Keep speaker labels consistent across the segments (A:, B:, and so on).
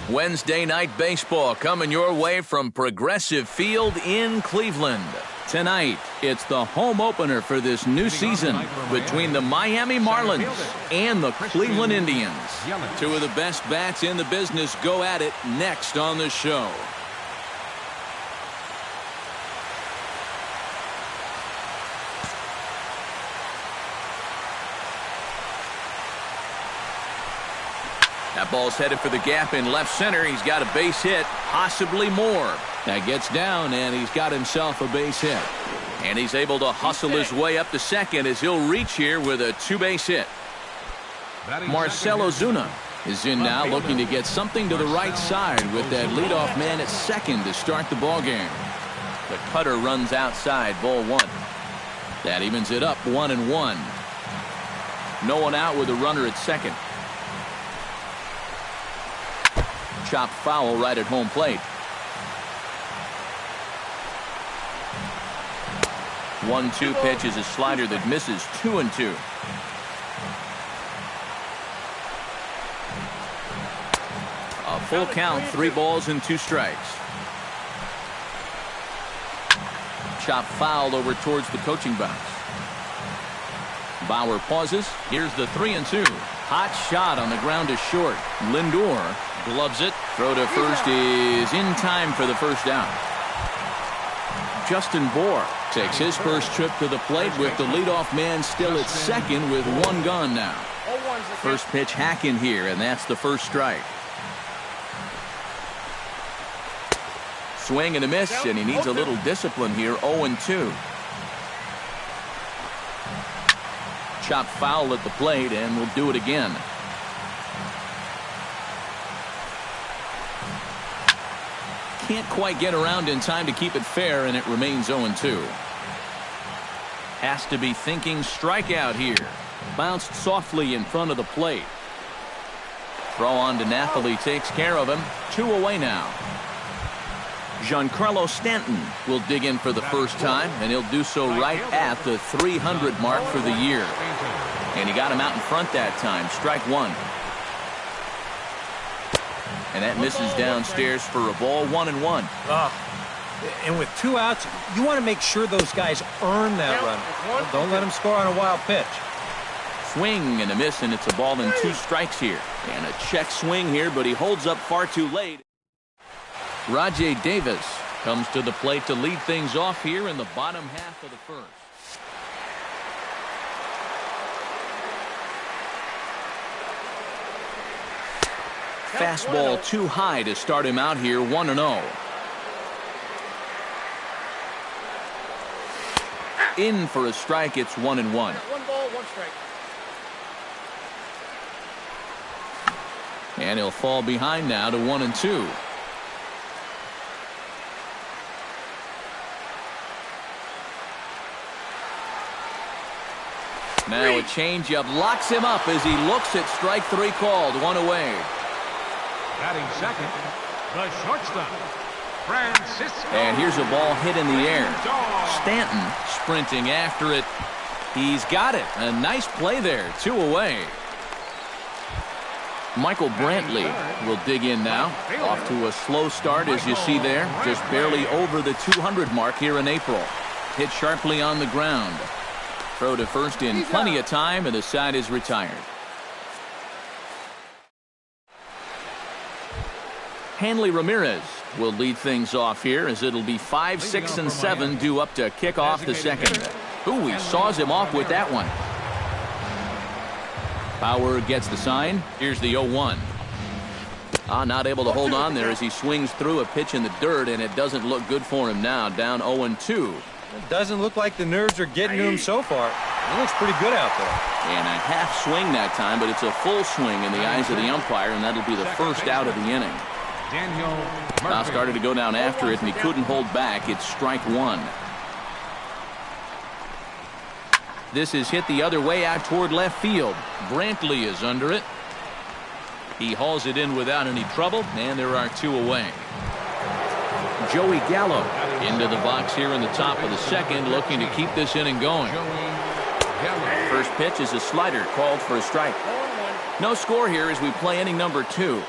A: Wednesday night baseball coming your way from Progressive Field in Cleveland. Tonight, it's the home opener for this new season between the Miami Marlins and the Cleveland Indians. Two of the best bats in the business go at it next on the show. That ball's headed for the gap in left center. He's got a base hit, possibly more. That gets down, and he's got himself a base hit. And he's able to hustle his way up to second as he'll reach here with a two-base hit. Marcell Ozuna is in now, looking to get something to the right side with that leadoff man at second to start the ball game. The cutter runs outside, ball one. That evens it up 1-1. No one out with a runner at second. Chopped foul right at home plate. 1-2 pitch is a slider that misses. 2-2. A full count, 3 balls and 2 strikes. Chopped foul over towards the coaching box. Bauer pauses. Here's the 3-2. Hot shot on the ground to short. Lindor gloves it. Throw to first is in time for the first out. Justin Bour takes his first trip to the plate with the leadoff man still at second with 1 gone now. First pitch hacking here, and that's the first strike. Swing and a miss, and he needs a little discipline here. 0-2. Chopped foul at the plate, and we'll do it again. Can't quite get around in time to keep it fair, and it remains 0-2. Has to be thinking strikeout here. Bounced softly in front of the plate. Throw on to Napoli takes care of him. 2 away now. Giancarlo Stanton will dig in for the first time, and he'll do so right at the 300 mark for the year. And he got him out in front that time. Strike 1. And that misses downstairs for a ball. 1-1.
B: And with 2 outs, you want to make sure those guys earn that run. Don't let them score on a wild pitch.
A: Swing and a miss, and it's a ball and 2 strikes here. And a check swing here, but he holds up far too late. Rajay Davis comes to the plate to lead things off here in the bottom half of the first. Fastball too high to start him out here. 1-0. In for a strike. It's 1-1.
C: 1 ball, 1 strike.
A: And he'll fall behind now to 1-2. Now a changeup locks him up as he looks at strike 3 called. 1 away.
D: Batting second, the shortstop, Francisco.
A: And here's a ball hit in the air. Stanton sprinting after it. He's got it. A nice play there. 2 away. Michael Brantley will dig in now. Off to a slow start, as you see there. Just barely over the 200 mark here in April. Hit sharply on the ground. Throw to first in plenty of time, and the side is retired. Hanley Ramirez will lead things off here, as it'll be 5, 6, and 7 due up to kick off the second. Ooh, he saws him off with that one. Bauer gets the sign. Here's the 0-1. Not able to hold on there as he swings through a pitch in the dirt, and it doesn't look good for him now. Down 0-2.
B: It doesn't look like the nerves are getting to him so far. He looks pretty good out there.
A: And a half swing that time, but it's a full swing in the eyes of the umpire, and that'll be the first out of the inning. Now started to go down after it, and he couldn't hold back. It's strike 1. This is hit the other way out toward left field. Brantley is under it. He hauls it in without any trouble, and there are 2 away. Joey Gallo into the box here in the top of the second, looking to keep this inning going. First pitch is a slider called for a strike. No score here as we play inning number 2.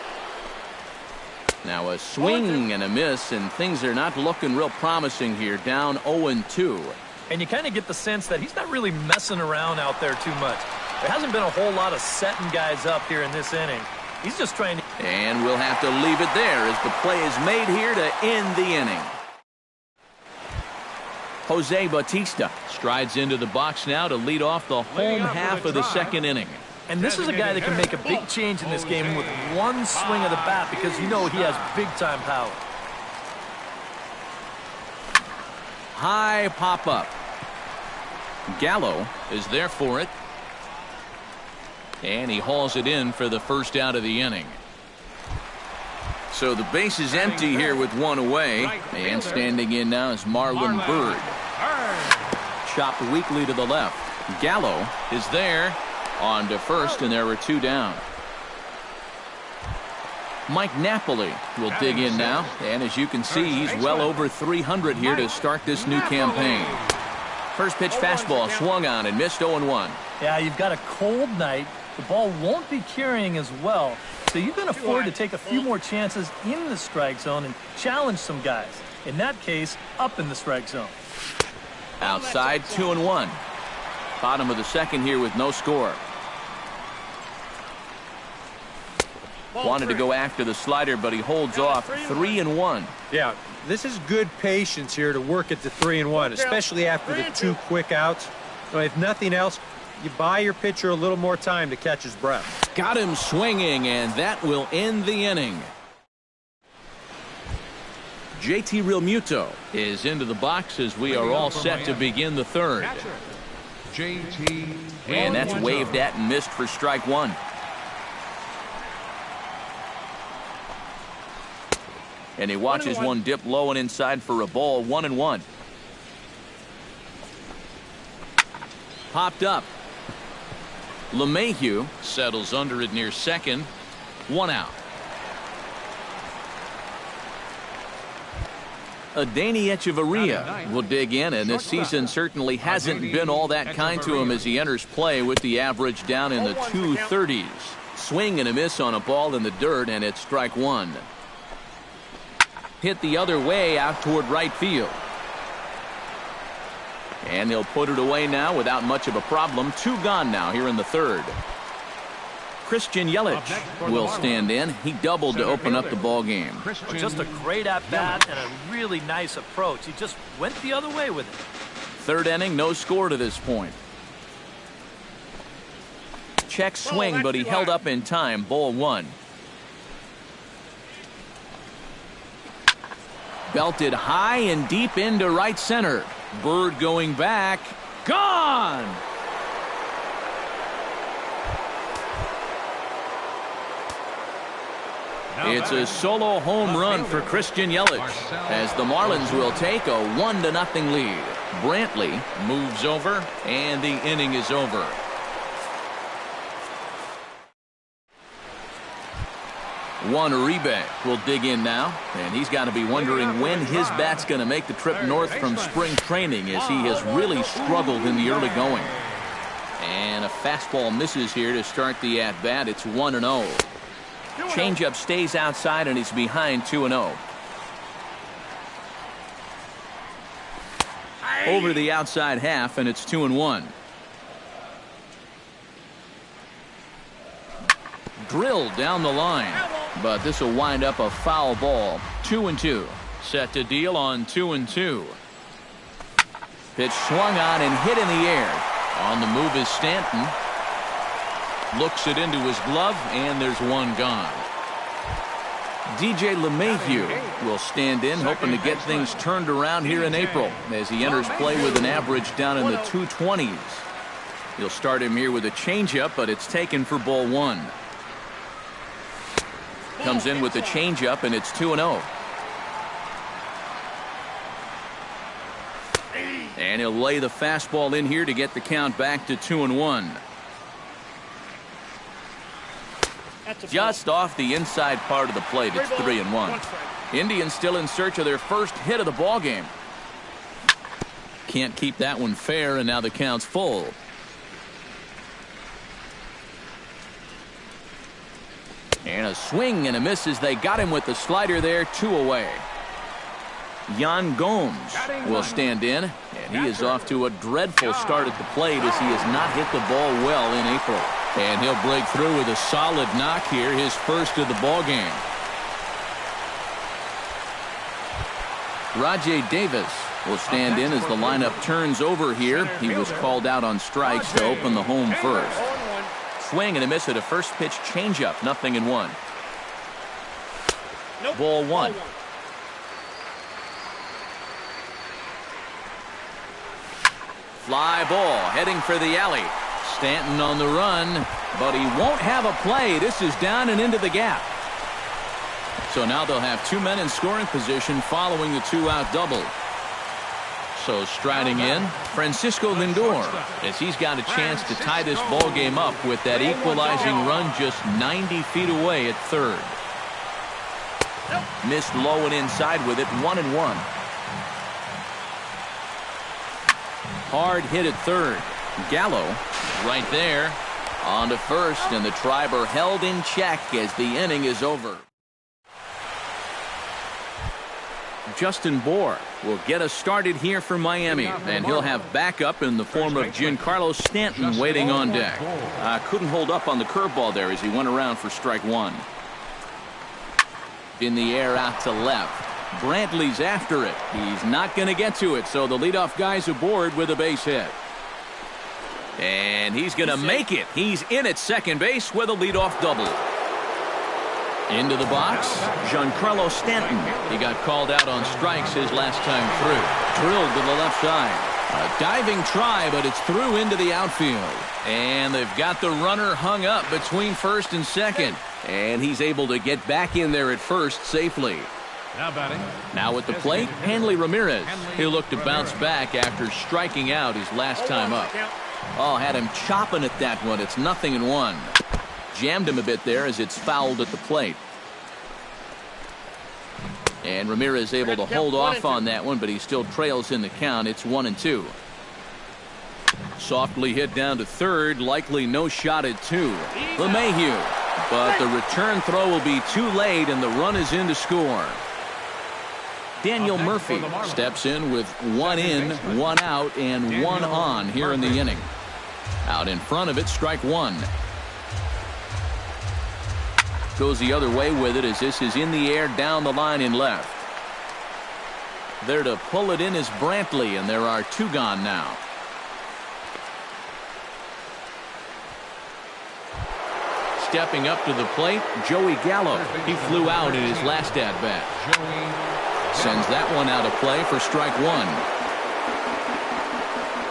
A: Now a swing and a miss, and things are not looking real promising here, down 0-2.
C: And you kind of get the sense that he's not really messing around out there too much. There hasn't been a whole lot of setting guys up here in this inning. He's just trying to...
A: And we'll have to leave it there as the play is made here to end the inning. Jose Bautista strides into the box now to lead off the home half of the second inning.
C: And this is a guy that can make a big change in this game with one swing of the bat because you know he has big-time power.
A: High pop-up. Gallo is there for it. And he hauls it in for the first out of the inning. So the base is empty here with one away. And standing in now is Marlon Byrd. Chopped weakly to the left. Gallo is there on to first, and there were two down. Mike Napoli will dig in now. And as you can see, he's well over 300 here to start this new campaign. First pitch fastball swung on and missed 0-1.
C: Yeah, you've got a cold night. The ball won't be carrying as well, so you can afford to take a few more chances in the strike zone and challenge some guys. In that case, up in the strike zone.
A: Outside, 2-1. Bottom of the second here with no score. Wanted to go after the slider, but he holds off. 3-1.
B: Yeah, this is good patience here to work at the 3-1, especially after the two quick outs. If nothing else, you buy your pitcher a little more time to catch his breath.
A: Got him swinging, and that will end the inning. JT Realmuto is into the box as we are all set to begin the third. And that's waved at and missed for strike one. And he watches one dip low and inside for a ball. 1-1. Popped up. LeMahieu settles under it near second. One out. Adeiny Echeverria will dig in, and this season certainly hasn't been all that kind to him as he enters play with the average down in the 230s. Swing and a miss on a ball in the dirt, and it's strike one. Hit the other way out toward right field. And he'll put it away now without much of a problem. Two gone now here in the third. Christian Yelich will stand in. He doubled to open up the ball game.
C: Well, just a great at-bat and a really nice approach. He just went the other way with it.
A: Third inning, no score to this point. Check swing, but he held up in time. Ball one. Belted high and deep into right center. Bird going back. Gone! It's a solo home run for Christian Yelich as the Marlins will take a 1-0 lead. Brantley moves over, and the inning is over. Juan Uribe will dig in now, and he's got to be wondering when his bat's going to make the trip north from spring training as he has really struggled in the early going. And a fastball misses here to start the at-bat. It's 1-0. Changeup stays outside, and he's behind 2-0. Over the outside half, and it's 2-1. Drilled down the line, but this will wind up a foul ball. 2-2. Set to deal on 2-2. Pitch swung on and hit in the air. On the move is Stanton. Looks it into his glove, and there's one gone. DJ LeMahieu will stand in, hoping to get things turned around here in April as he enters play with an average down in the 220s. He'll start him here with a changeup, but it's taken for ball one. Comes in with the changeup, and it's 2-0. And he'll lay the fastball in here to get the count back to 2-1. Just off the inside part of the plate, it's 3-1. Indians still in search of their first hit of the ball game. Can't keep that one fair, and now the count's full. And a swing and a miss as they got him with the slider there, 2 away. Yan Gomes will stand in, and he is off to a dreadful start at the plate as he has not hit the ball well in April. And he'll break through with a solid knock here, his first of the ball game. Rajay Davis will stand in as the lineup turns over here. He was called out on strikes to open the home first. Swing and a miss at a first pitch changeup, 0-1. Ball 1. Fly ball heading for the alley. Stanton on the run, but he won't have a play. This is down and into the gap. So now they'll have 2 men in scoring position following the 2-out double. So striding in, Francisco Lindor, as he's got a chance to tie this ball game up with that equalizing run just 90 feet away at third. Missed low and inside with it, 1-1. Hard hit at third. Gallo right there on to first, and the Triber held in check as the inning is over. Justin Bour will get us started here for Miami, and he'll have backup in the form of Giancarlo Stanton waiting on deck. Couldn't hold up on the curveball there as he went around for strike 1. In the air out to left. Brantley's after it. He's not going to get to it, so the leadoff guy's aboard with a base hit. And he's going to make it. He's in at second base with a leadoff double. Into the box, Giancarlo Stanton. He got called out on strikes his last time through. Drilled to the left side. A diving try, but it's through into the outfield. And they've got the runner hung up between first and second. And he's able to get back in there at first safely.
D: Now batting.
A: Now at the plate, Hanley Ramirez. He'll look to bounce back after striking out his last time up. Oh, had him chopping at that one. It's 0-1. Jammed him a bit there as it's fouled at the plate. And Ramirez able to hold off on that one, but he still trails in the count. It's 1-2. Softly hit down to third, likely no shot at 2. LeMahieu, but the return throw will be too late, and the run is in to score. Daniel Murphy steps in with 1 in, 1 out, and 1 on here in the inning. Out in front of it, strike 1. Goes the other way with it as this is in the air down the line in left. There to pull it in is Brantley, and there are 2 gone now. Stepping up to the plate, Joey Gallo. He flew out in his last at-bat. Sends that one out of play for strike 1.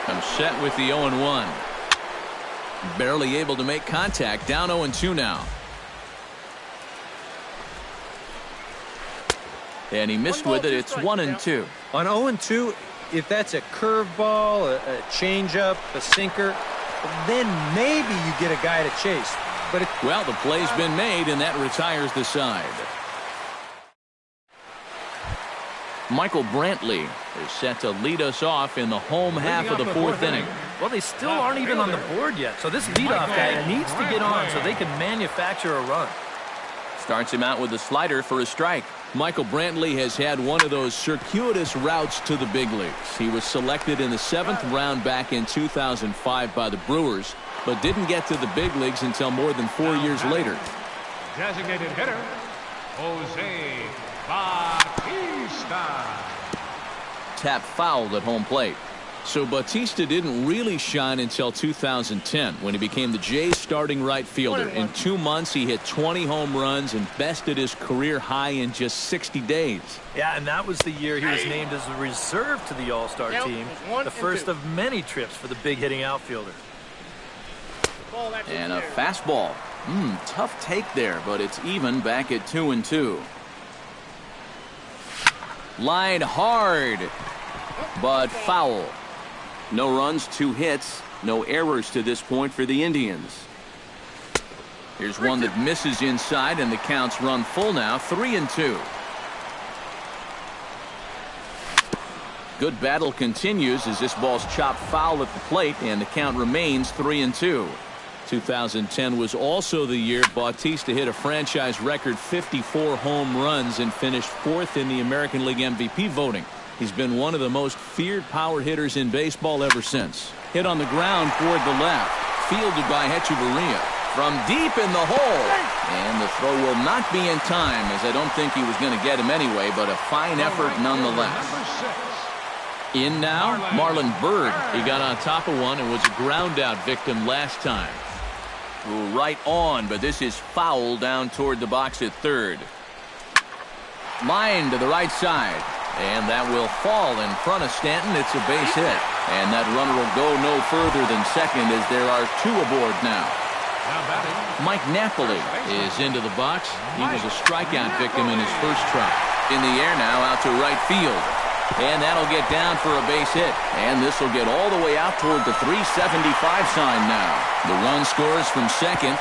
A: I'm set with the 0-1. Barely able to make contact, down 0-2 now. And he missed with it. It's 1-2.
B: On 0-2, if that's a curveball, a changeup, a sinker, then maybe you get a guy to chase. But
A: well, the play's been made, and that retires the side. Michael Brantley is set to lead us off in the home half of the 4th inning.
C: Well, they still aren't even on the board yet, so this leadoff guy needs to get on so they can manufacture a run.
A: Starts him out with a slider for a strike. Michael Brantley has had one of those circuitous routes to the big leagues. He was selected in the 7th round back in 2005 by the Brewers, but didn't get to the big leagues until more than 4 years later.
D: Designated hitter, Jose Bautista.
A: Tap fouled at home plate. So Bautista didn't really shine until 2010 when he became the Jays starting right fielder. In 2 months, he hit 20 home runs and bested his career high in just 60 days.
C: Yeah, and that was the year he was named as a reserve to the All-Star team, the first of many trips for the big-hitting outfielder.
A: And a fastball. Tough take there, but it's even back at 2-2. Line hard, but foul. No runs, 2 hits, no errors to this point for the Indians. Here's one that misses inside, and the count's run full now, 3-2. Good battle continues as this ball's chopped foul at the plate, and the count remains 3-2. 2010 was also the year Bautista hit a franchise record 54 home runs and finished 4th in the American League MVP voting. He's been one of the most feared power hitters in baseball ever since. Hit on the ground toward the left. Fielded by Hechavarria. From deep in the hole. And the throw will not be in time, as I don't think he was going to get him anyway, but a fine effort nonetheless. In now, Marlon Byrd. He got on top of one and was a ground out victim last time. Right on, but this is foul down toward the box at third. Line to the right side. And that will fall in front of Stanton. It's a base hit. And that runner will go no further than second, as there are 2 aboard now. Mike Napoli is into the box. He was a strikeout victim in his first try. In the air now, out to right field. And that'll get down for a base hit. And this will get all the way out toward the 375 sign now. The run scores from second.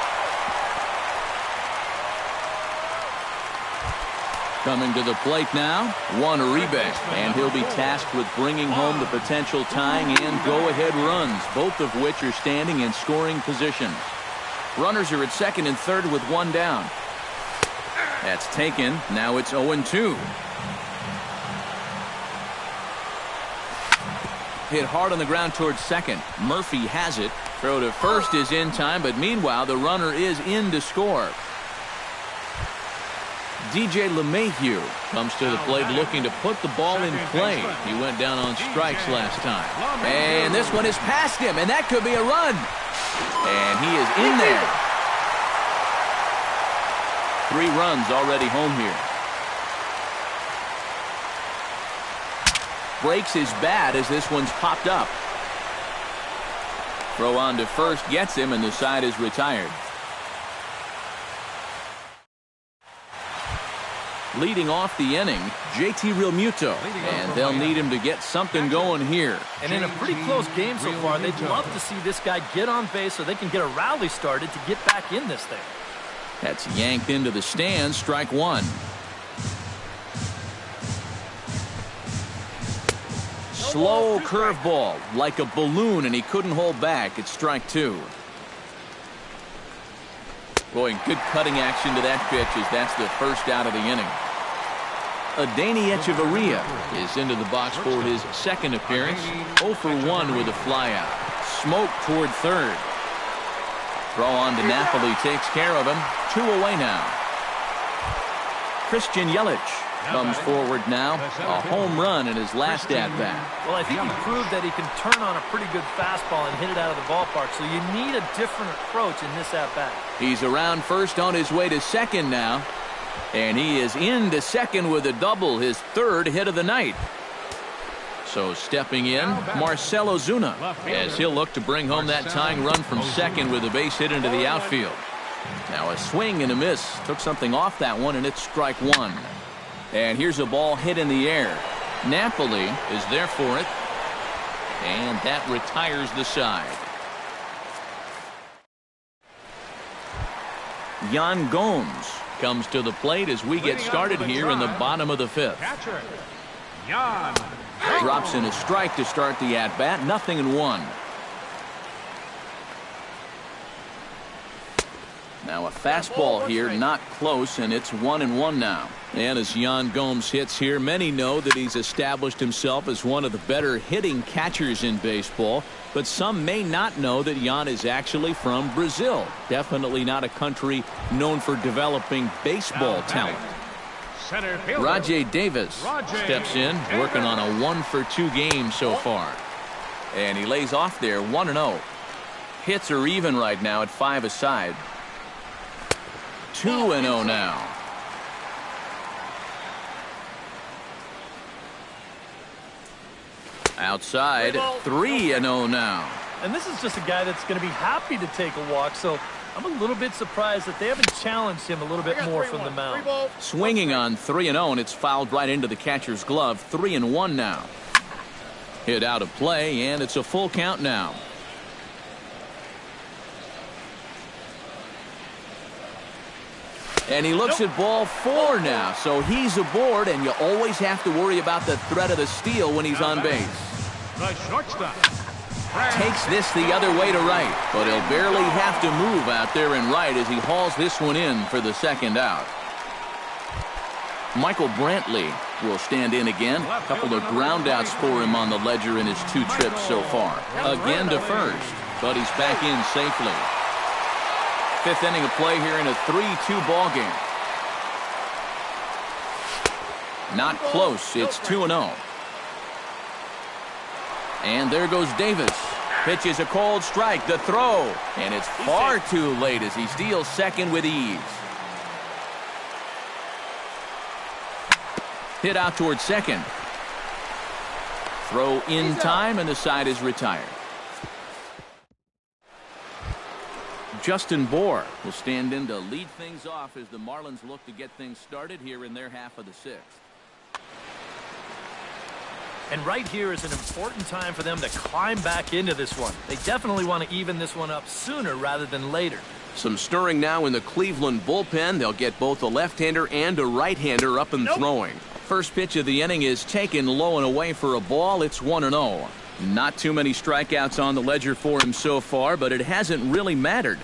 A: Coming to the plate now, Juan Uribe, and he'll be tasked with bringing home the potential tying and go-ahead runs, both of which are standing in scoring position. Runners are at second and third with 1 down. That's taken. Now it's 0-2. Hit hard on the ground towards second. Murphy has it. Throw to first is in time, but meanwhile the runner is in to score. DJ LeMahieu comes to the plate looking to put the ball in play. He went down on strikes last time. And this one is past him, and that could be a run. And he is in there. 3 runs already home here. Breaks his bat as this one's popped up. Throw on to first gets him, and the side is retired. Leading off the inning, JT Realmuto, and they'll need him to get something going here.
C: And in a pretty close game so far, they'd love to see this guy get on base so they can get a rally started to get back in this thing.
A: That's yanked into the stands, strike 1. Slow curveball, like a balloon, and he couldn't hold back. It's strike 2. Boy, good cutting action to that pitch, as that's the first out of the inning. Adeiny Hechavarria is into the box for his second appearance. 0 for 1 with a flyout. Smoke toward third. Throw on to Napoli takes care of him. 2 away now. Christian Yelich comes forward now. A home run in his last at-bat.
C: Well, I think he proved that he can turn on a pretty good fastball and hit it out of the ballpark, so you need a different approach in this at-bat.
A: He's around first on his way to second now. And he is into second with a double, his 3rd hit of the night. So stepping in, Marcell Ozuna, as he'll look to bring home that tying run from second with a base hit into the outfield. Now a swing and a miss. Took something off that one, and it's strike 1. And here's a ball hit in the air. Napoli is there for it. And that retires the side. Yan Gomes comes to the plate as we get started here in the bottom of the 5th. Drops in a strike to start the at-bat. 0-1. Now a fastball here, not close, and it's 1-1 now. And as Yan Gomes hits here, many know that he's established himself as one of the better hitting catchers in baseball. But some may not know that Yan is actually from Brazil. Definitely not a country known for developing baseball talent. Rajay Davis steps in, working on a 1 for 2 game so far. And he lays off there, 1-0. Hits are even right now at 5 aside. 2-0 now. Outside, 3-0 now.
C: And this is just a guy that's going to be happy to take a walk, so I'm a little bit surprised that they haven't challenged him a little bit more from the mound.
A: Swinging on 3-0, and it's fouled right into the catcher's glove. 3-1 now. Hit out of play, and it's a full count now. And he looks at ball 4 now, so he's aboard, and you always have to worry about the threat of the steal when he's on base.
D: The shortstop,
A: Takes this the other way to right, but he'll barely have to move out there in right as he hauls this one in for the second out. Michael Brantley will stand in again. A couple of groundouts for him on the ledger in his 2 trips so far. Again to first, but he's back in safely. 5th inning of play here in a 3-2 ball game. Not close. It's 2-0. And there goes Davis. Pitches a cold strike. The throw. And it's far too late as he steals second with ease. Hit out towards second. Throw in time, and the side is retired. Justin Bohr will stand in to lead things off as the Marlins look to get things started here in their half of the 6th.
C: And right here is an important time for them to climb back into this one. They definitely want to even this one up sooner rather than later.
E: Some stirring now in the Cleveland bullpen. They'll get both a left-hander and a right-hander up and throwing.
A: First pitch of the inning is taken low and away for a ball. It's 1-0. Not too many strikeouts on the ledger for him so far, but it hasn't really mattered.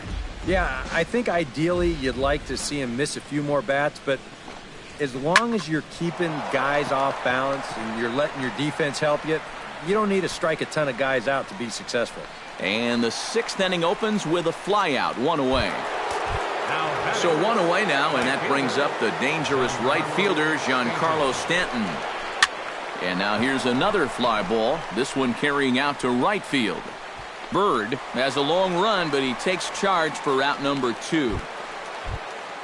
B: Yeah, I think ideally you'd like to see him miss a few more bats, but as long as you're keeping guys off balance and you're letting your defense help you, you don't need to strike a ton of guys out to be successful.
A: And the 6th inning opens with a flyout, 1 away. So 1 away now, and that brings up the dangerous right fielder, Giancarlo Stanton. And now here's another fly ball, this one carrying out to right field. Bird has a long run, but he takes charge for out number 2.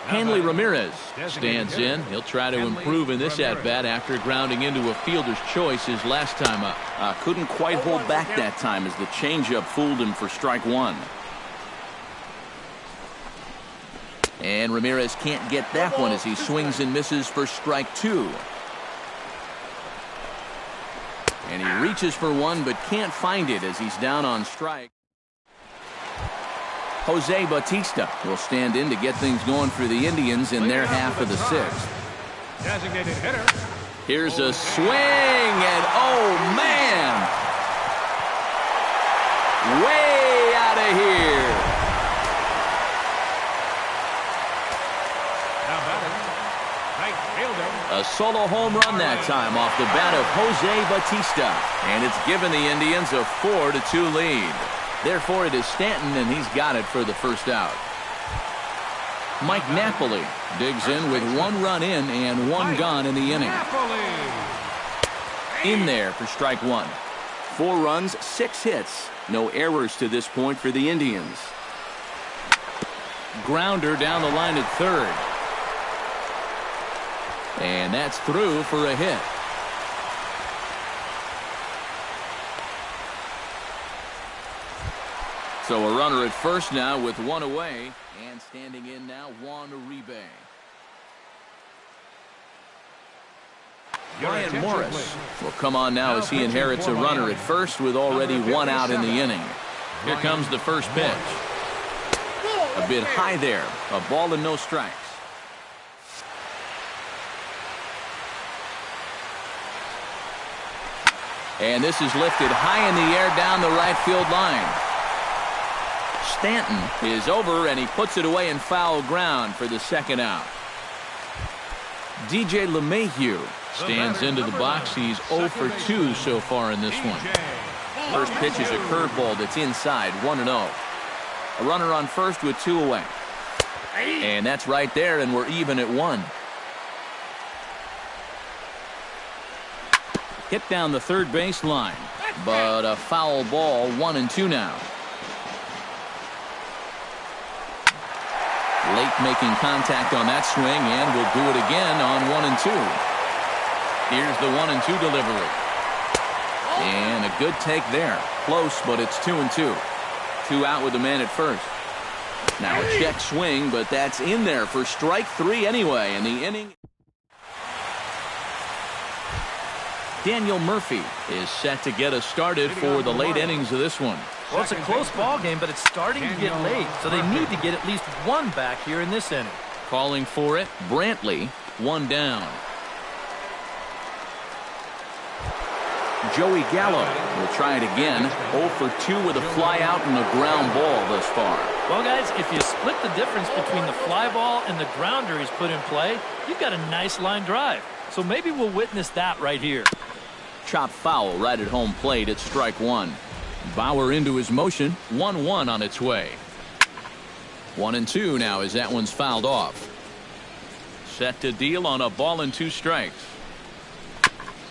A: Hanley Ramirez stands in. He'll try to improve in this at-bat after grounding into a fielder's choice his last time up. Couldn't quite hold back that time as the changeup fooled him for strike 1. And Ramirez can't get that one as he swings and misses for strike 2. And he reaches for one but can't find it as he's down on strike. Jose Bautista will stand in to get things going for the Indians in their half of the 6th.
D: Designated hitter.
A: Here's a swing, and oh man! Way out of here!
D: Now batting, right fielder.
A: A solo home run that time off the bat of Jose Bautista, and it's given the Indians a 4-2 lead. Therefore, it is Stanton, and he's got it for the first out. Mike Napoli digs in with 1 run in and 1 gone in the inning. In there for strike 1.
E: 4 runs, 6 hits. No errors to this point for the Indians.
A: Grounder down the line at third. And that's through for a hit. So a runner at first now with 1 away, and standing in now Juan Uribe. Brian Morris will come on now as he inherits a runner at first with already 1 out in the inning. Here comes the first pitch. A bit high there, a ball and no strikes. And this is lifted high in the air down the right field line. Stanton is over, and he puts it away in foul ground for the second out. DJ LeMahieu stands into the box. He's 0 for 2 so far in this one. First pitch is a curveball that's inside, 1-0. A runner on first with 2 away. And that's right there, and we're even at 1. Hit down the third base line, but a foul ball, 1-2 now. Late making contact on that swing, and will do it again on 1-2. Here's the 1-2 delivery. And a good take there. Close, but it's 2-2. 2 out with the man at first. Now a check swing, but that's in there for strike 3 anyway, and the inning. Daniel Murphy is set to get us started for the late innings of this one.
C: Well, it's a close ball game, but it's starting to get late, so they need to get at least 1 back here in this inning.
A: Calling for it, Brantley, 1 down.
E: Joey Gallo will try it again. 0 for 2 with a fly out and a ground ball thus far.
C: Well, guys, if you split the difference between the fly ball and the grounder he's put in play, you've got a nice line drive. So maybe we'll witness that right here.
E: Chop foul right at home plate at strike one. Bauer into his motion. 1-1 on its way. 1-2 now as that one's fouled off. Set to deal on a ball and 2 strikes.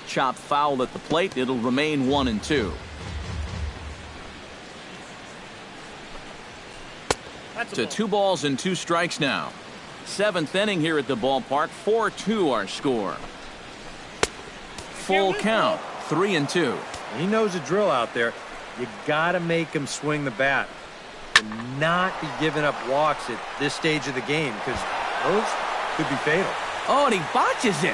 E: Chop foul at the plate. It'll remain 1-2. To 2 balls and 2 strikes now. 7th inning here at the ballpark. 4-2 our score. Full count. 3-2.
B: He knows the drill out there. You got to make him swing the bat and not be giving up walks at this stage of the game, because those could be fatal.
E: Oh, and he botches it.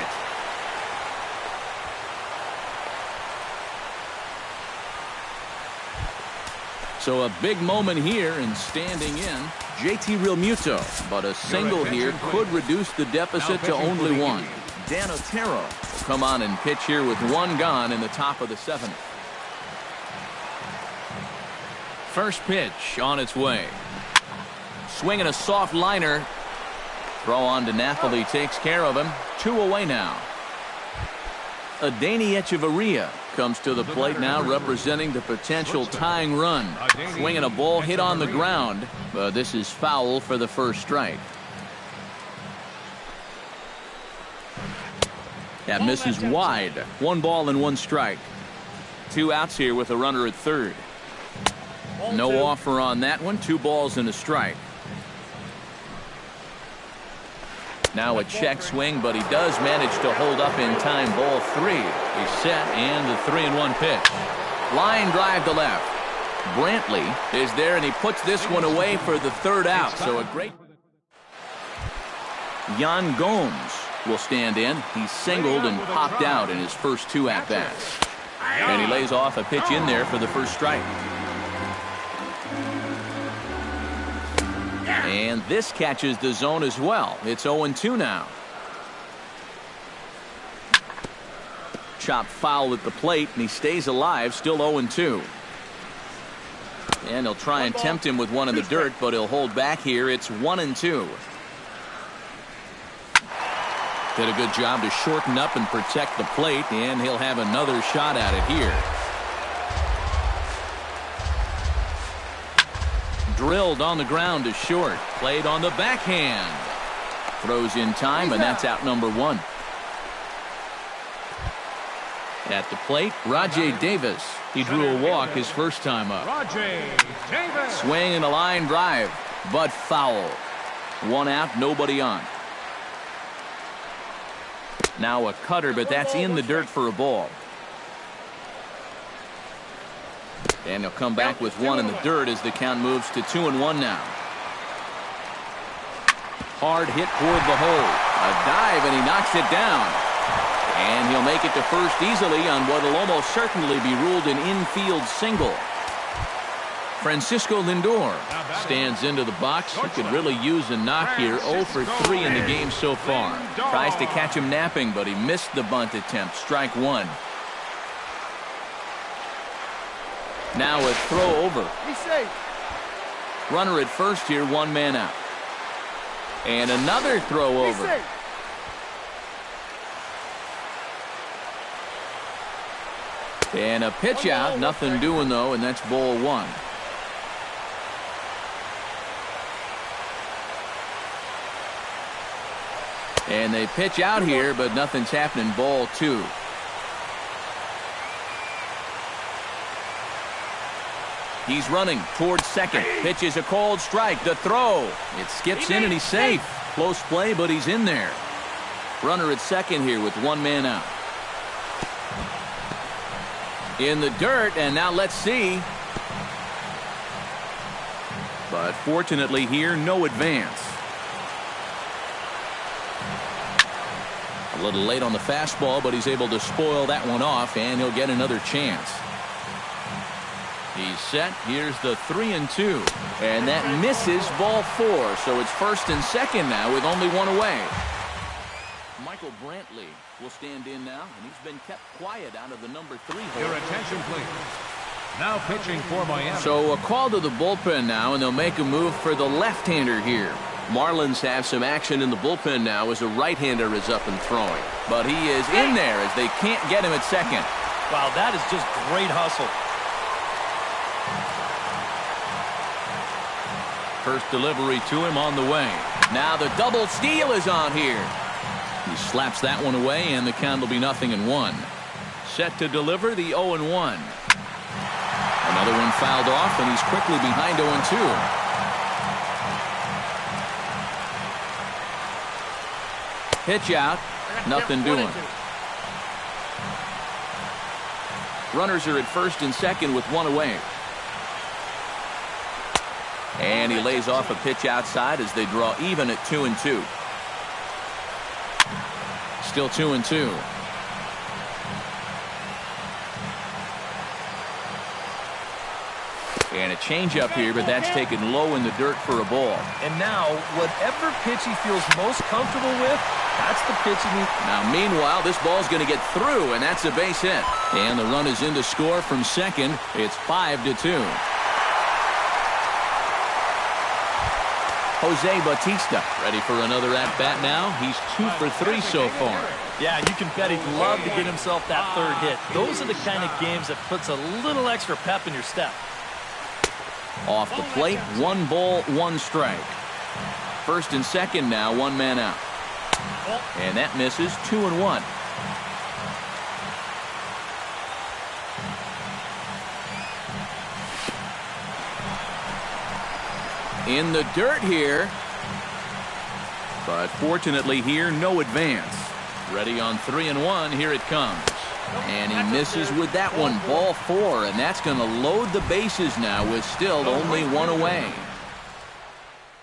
E: So a big moment here, and standing in, JT Realmuto. But a single here could reduce the deficit to only 1. Dan Otero will come on and pitch here with 1 gone in the top of the 7th. First pitch on its way. Swinging a soft liner. Throw on to Napoli takes care of him. 2 away now. Adeiny Echeverria comes to the plate now, representing the potential tying run. Swinging a ball hit on the ground, but this is foul for the first strike. That misses wide. 1 ball and 1 strike. 2 outs here with a runner at third. No offer on that one. 2 balls and a strike. Now a check swing, but he does manage to hold up in time. Ball 3. He's set, and the 3-1 pitch. Line drive to left. Brantley is there, and he puts this one away for the 3rd out. So a great. Yan Gomes will stand in. He singled and popped out in his first 2 at-bats. And he lays off a pitch in there for the first strike. And this catches the zone as well. It's 0-2 now. Chop foul at the plate, and he stays alive, still 0-2. And he'll try and tempt him with one in the dirt, but he'll hold back here. It's 1-2. Did a good job to shorten up and protect the plate, and he'll have another shot at it here. Drilled on the ground to short. Played on the backhand. Throws in time, and that's out number 1. At the plate, Rajay Davis. He drew a walk his first time up.
D: Rajay Davis.
E: Swing and a line drive, but foul. 1 out, nobody on. Now a cutter, but that's in the dirt for a ball. And he'll come back with 1 in the dirt as the count moves to 2-1 now. Hard hit toward the hole. A dive, and he knocks it down. And he'll make it to first easily on what will almost certainly be ruled an infield single. Francisco Lindor stands into the box. He could really use a knock here. 0 for 3 in the game so far. Tries to catch him napping, but he missed the bunt attempt. Strike 1. Now a throw over.
F: He's safe.
E: Runner at first here, 1 man out. And another throw over. And a pitch out, nothing doing though, and that's ball 1. And they pitch out here, but nothing's happening. Ball 2. He's running towards second. Pitch is a called strike. The throw. It skips in and he's safe. Close play, but he's in there. Runner at second here with 1 man out. In the dirt, and now let's see. But fortunately here, no advance. A little late on the fastball, but he's able to spoil that one off, and he'll get another chance. He's set. Here's the 3-2. And that misses ball 4. So it's first and second now with only 1 away. Michael Brantley will stand in now, and he's been kept quiet out of the number 3 hole.
D: Your attention, please. Now pitching for Miami.
E: So a call to the bullpen now, and they'll make a move for the left-hander here. Marlins have some action in the bullpen now as a right-hander is up and throwing. But he is in there as they can't get him at second.
C: Wow, that is just great hustle.
E: First delivery to him on the way. Now the double steal is on here. He slaps that one away, and the count will be 0-1. Set to deliver the 0-1. Another one fouled off, and he's quickly behind 0-2. Pitch out. Nothing doing. Runners are at first and second with one away. And he lays off a pitch outside as they draw even at 2-2. Still 2-2. And a changeup here, but that's taken low in the dirt for a ball.
C: And now, whatever pitch he feels most comfortable with, that's the pitch he needs.
E: Now, meanwhile, this ball's going to get through, and that's a base hit. And the run is in to score from second. It's 5-2. Jose Bautista ready for another at-bat now. He's 2 for 3 so far.
C: Yeah, you can bet he'd love to get himself that third hit. Those are the kind of games that puts a little extra pep in your step.
E: Off the plate, 1 ball, 1 strike. First and second now, 1 man out. And that misses. 2-1. In the dirt here. But fortunately here, no advance. Ready on 3-1. Here it comes. And he misses with that one. Ball 4. And that's going to load the bases now with still only 1 away.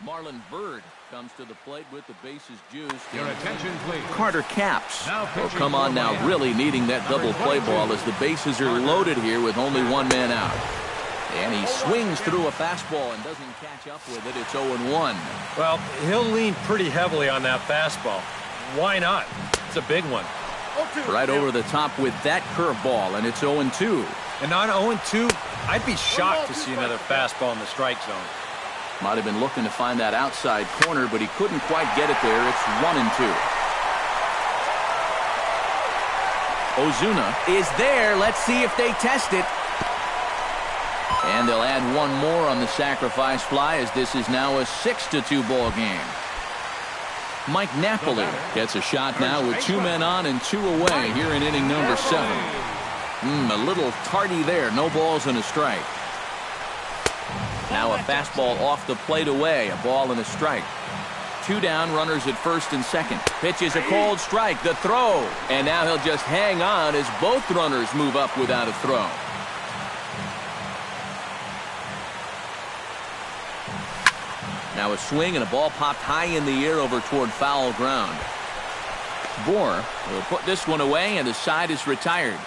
E: Marlon Byrd comes to the plate with the bases juiced.
D: Your attention, please.
E: Carter Capps will come on now, really needing that double play ball as the bases are loaded here with only 1 man out. And he swings through a fastball and doesn't catch up with it. It's 0-1.
B: Well, he'll lean pretty heavily on that fastball. Why not? It's a big one.
E: Right over the top with that curveball, and it's 0-2.
B: And on 0-2, I'd be shocked to see another fastball in the strike zone.
E: Might have been looking to find that outside corner, but he couldn't quite get it there. It's 1-2. Ozuna is there. Let's see if they test it. And they'll add 1 more on the sacrifice fly as this is now a 6-2 ball game. Mike Napoli gets a shot now with 2 men on and 2 away here in inning number 7. A little tardy there. No balls and a strike. Now a fastball off the plate away. A ball and a strike. 2 down, runners at first and second. Pitch is a cold strike. The throw. And now he'll just hang on as both runners move up without a throw. Now a swing and a ball popped high in the air over toward foul ground. Bohr will put this one away, and the side is retired.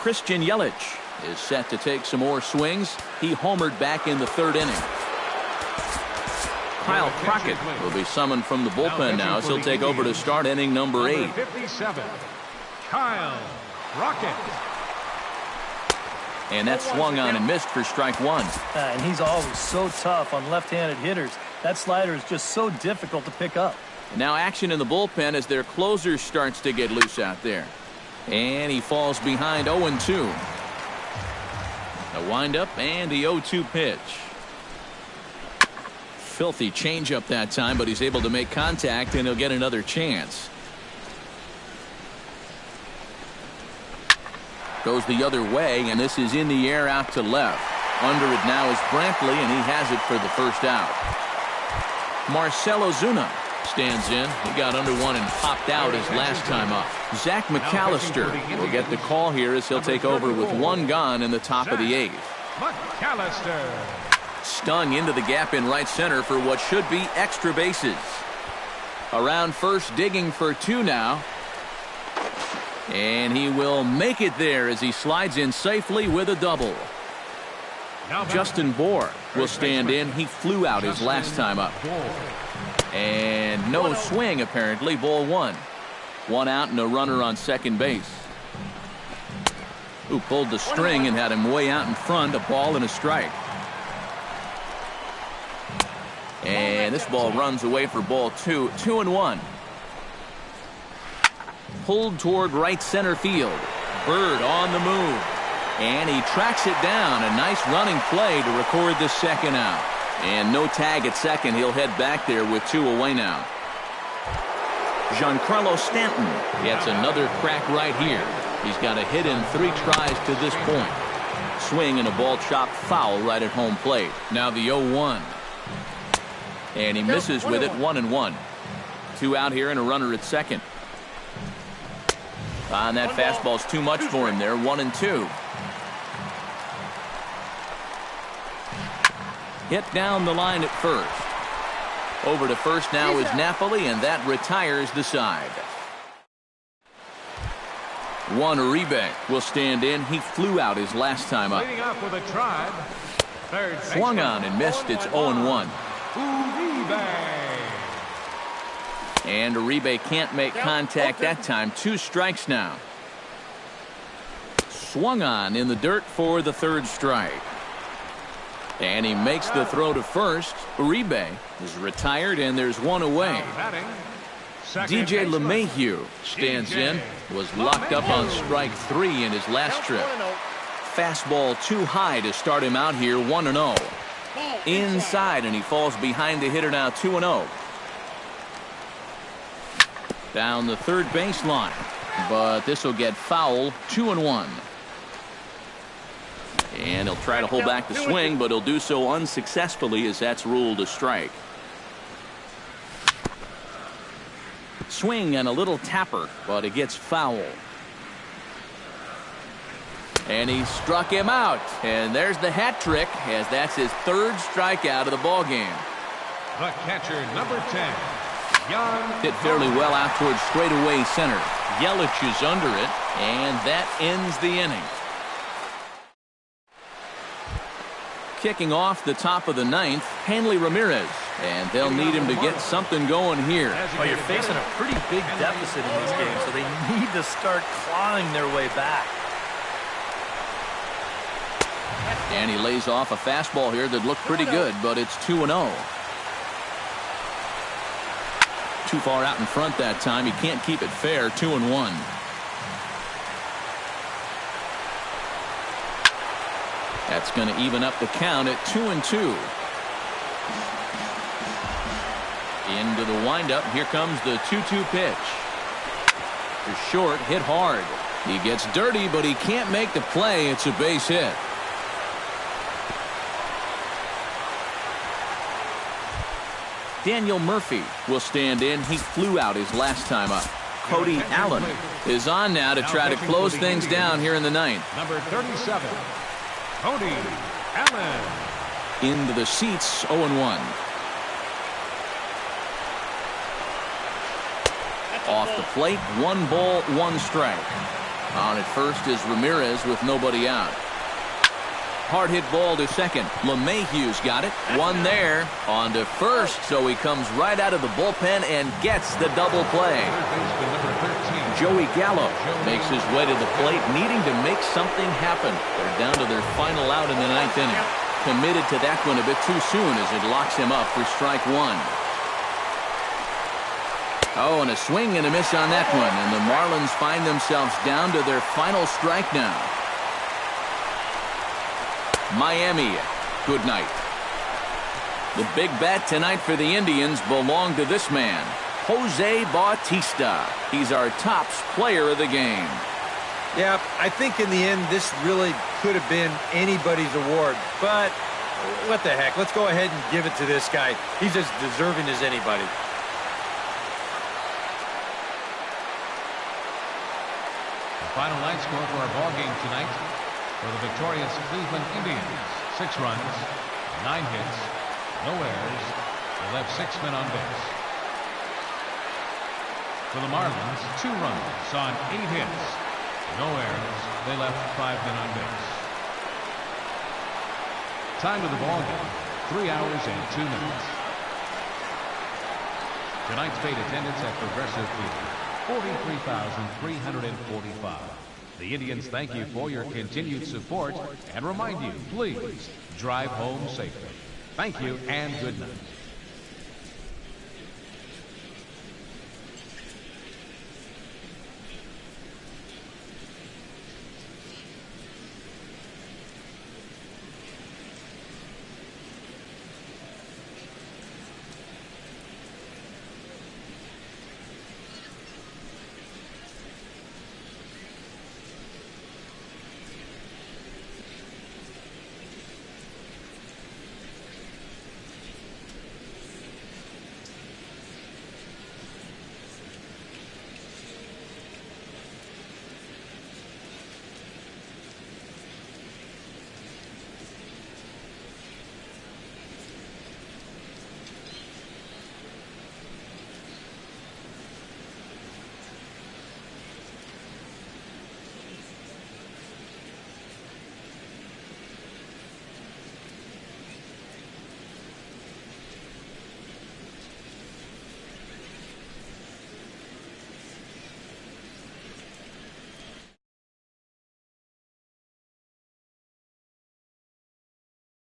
E: Christian Yelich is set to take some more swings. He homered back in the 3rd inning. Kyle Crockett will be summoned from the bullpen now as he'll take over to start inning number 8.
D: 57, Kyle Crockett.
E: And that swung on and missed for strike 1.
C: And he's always so tough on left-handed hitters. That slider is just so difficult to pick up.
E: Now action in the bullpen as their closer starts to get loose out there. And he falls behind 0-2. A windup and the 0-2 pitch. Filthy changeup that time, but he's able to make contact, and he'll get another chance. Goes the other way, and this is in the air out to left. Under it now is Brantley, and he has it for the first out. Marcell Ozuna stands in. He got under one and popped out his last time up. Zach McAllister will get the call here as he'll take over with 1 gone in the top of the 8th.
D: McAllister.
E: Stung into the gap in right center for what should be extra bases. Around first, digging for 2 now. And he will make it there as he slides in safely with a double. Justin Bohr will stand in. He flew out his last time up. And no swing, apparently. Ball one. One out and a runner on second base. Who pulled the string and had him way out in front. A ball and a strike. And this ball runs away for ball two. 2-1. Pulled toward right center field. Bird on the move. And he tracks it down. A nice running play to record the second out. And no tag at second. He'll head back there with two away now. Giancarlo Stanton gets another crack right here. He's got a hit in 3 tries to this point. Swing and a ball chopped foul right at home plate. Now the 0-1. And he misses with it. 1-1. 2 out here and a runner at second. And that fastball's too much for him there. 1-2. Hit down the line at first. Over to first now is Napoli, and that retires the side. Juan Uribe will stand in. He flew out his last time up.
D: Leading off with a try.
E: Swung on and missed. It's 0-1. And Uribe can't make contact that time. 2 strikes now. Swung on in the dirt for the 3rd strike. And he makes the throw to first. Uribe is retired, and there's 1 away. DJ LeMahieu stands in. Was locked up on strike 3 in his last trip. Fastball too high to start him out here. 1-0. Inside, and he falls behind the hitter now. 2-0. Down the third baseline. But this will get foul. 2-1. And he'll try to hold back the swing, but he'll do so unsuccessfully as that's ruled a strike. Swing and a little tapper, but it gets foul. And he struck him out. And there's the hat trick, as that's his 3rd strikeout of the ball game.
D: The catcher, number 10.
E: Hit fairly well out towards straightaway center. Yelich is under it, and that ends the inning. Kicking off the top of the 9th, Hanley Ramirez, and they'll need him to get something going here.
C: Well, you're facing a pretty big deficit in these games, so they need to start clawing their way back.
E: And he lays off a fastball here that looked pretty good, but it's 2-0. Too far out in front that time. He can't keep it fair. 2-1. That's going to even up the count at 2-2. Into the windup. Here comes the 2-2 pitch. The short, hit hard. He gets dirty, but he can't make the play. It's a base hit. Daniel Murphy will stand in. He flew out his last time up. Cody Allen is on now to try to close things down here in the 9th.
D: Number 37. Cody Allen.
E: Into the seats. 0-1. Off the plate. 1 ball, 1 strike. On at first is Ramirez with nobody out. Hard hit ball to second. LeMahieu's got it. 1 there. On to first. So he comes right out of the bullpen and gets the double play. Joey Gallo makes his way to the plate, needing to make something happen. They're down to their final out in the 9th inning. Committed to that one a bit too soon as it locks him up for strike 1. Oh, and a swing and a miss on that one. And the Marlins find themselves down to their final strike now. Miami, good night. The big bat tonight for the Indians belonged to this man, Jose Bautista. He's our tops player of the game.
B: Yeah, I think in the end, this really could have been anybody's award. But what the heck? Let's go ahead and give it to this guy. He's as deserving as anybody.
D: The final line score for our ball game tonight. For the victorious Cleveland Indians, 6 runs, 9 hits, no errors. They left 6 men on base. For the Marlins, 2 runs on 8 hits, no errors. They left 5 men on base. Time of the ball game, 3 hours and 2 minutes. Tonight's paid attendance at Progressive Field, 43,345. The Indians thank you for your continued support and remind you, please drive home safely. Thank you and good night.